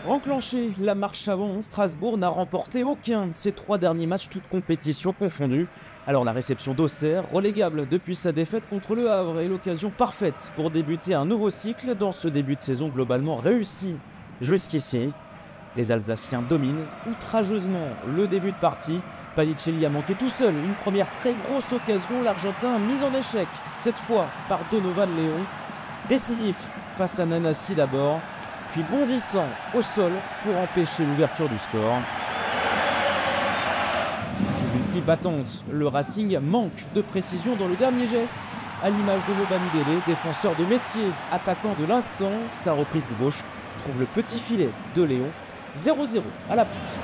Enclenché la marche avant, Strasbourg n'a remporté aucun de ses 3 derniers matchs, toutes compétitions confondues. Alors la réception d'Auxerre, relégable depuis sa défaite contre Le Havre, est l'occasion parfaite pour débuter un nouveau cycle dans ce début de saison globalement réussi jusqu'ici. Les Alsaciens dominent outrageusement le début de partie. Panicelli a manqué tout seul une première très grosse occasion, l'Argentin mis en échec, cette fois par Donovan Léon. Décisif face à Nanassi d'abord, puis bondissant au sol pour empêcher l'ouverture du score. Sous une pluie battante, le Racing manque de précision dans le dernier geste, à l'image de Mobamidele, défenseur de métier, attaquant de l'instant. Sa reprise du gauche trouve le petit filet de Léon. 0-0 à la pause.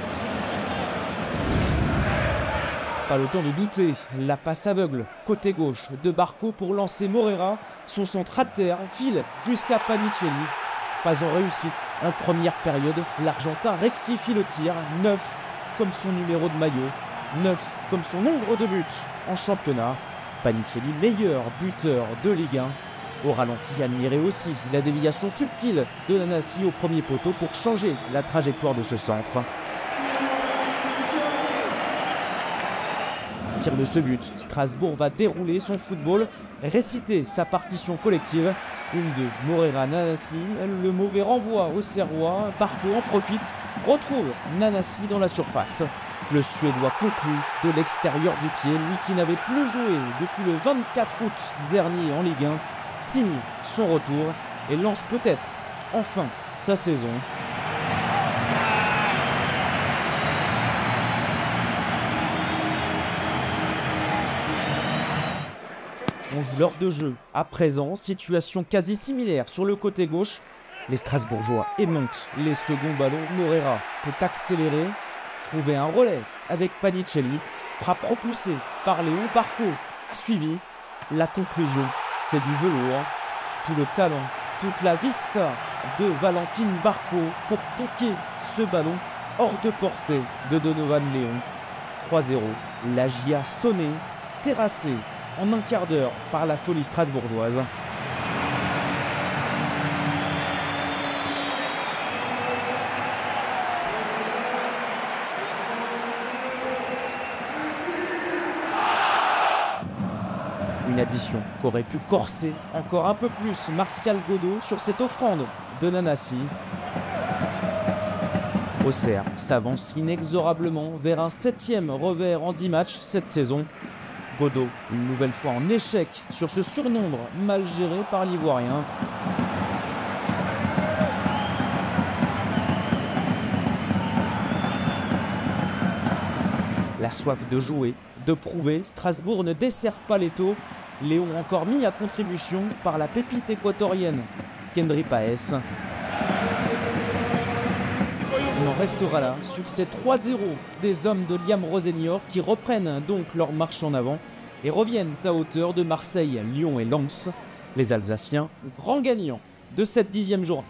Pas le temps de douter, la passe aveugle, côté gauche de Barco pour lancer Morera. Son centre à terre file jusqu'à Panicelli. Pas en réussite en première période, l'Argentin rectifie le tir. 9 comme son numéro de maillot, 9 comme son nombre de buts en championnat. Panicelli, meilleur buteur de Ligue 1. Au ralenti, admirez aussi la déviation subtile de Nanassi au premier poteau pour changer la trajectoire de ce centre. À partir de ce but, Strasbourg va dérouler son football, réciter sa partition collective. Une de Morera Nanassi, le mauvais renvoi au Serrois. Barco en profite, retrouve Nanassi dans la surface. Le Suédois conclut de l'extérieur du pied, lui qui n'avait plus joué depuis le 24 août dernier en Ligue 1. Signe son retour et lance peut-être enfin sa saison. On joue l'heure de jeu à présent, situation quasi similaire sur le côté gauche. Les Strasbourgeois émontent les seconds ballons. Morera peut accélérer, trouver un relais avec Panicelli. Frappe repoussée par Léon. Barco a suivi. La conclusion, c'est du velours. Tout le talent, toute la vista de Valentine Barco pour piquer ce ballon hors de portée de Donovan Léon. 3-0, la GIA sonnée, terrassée en un quart d'heure par la folie strasbourgeoise. Une addition qu'aurait pu corser encore un peu plus Martial Godot sur cette offrande de Nanassi. Auxerre s'avance inexorablement vers un 7e revers en 10 matchs cette saison. Godot, une nouvelle fois en échec sur ce surnombre mal géré par l'Ivoirien. La soif de jouer, de prouver, Strasbourg ne dessert pas l'étau. Léon encore mis à contribution par la pépite équatorienne Kendry Páez. On en restera là. Succès 3-0 des hommes de Liam Rosenyor qui reprennent donc leur marche en avant et reviennent à hauteur de Marseille, Lyon et Lens. Les Alsaciens, grands gagnants de cette 10e journée.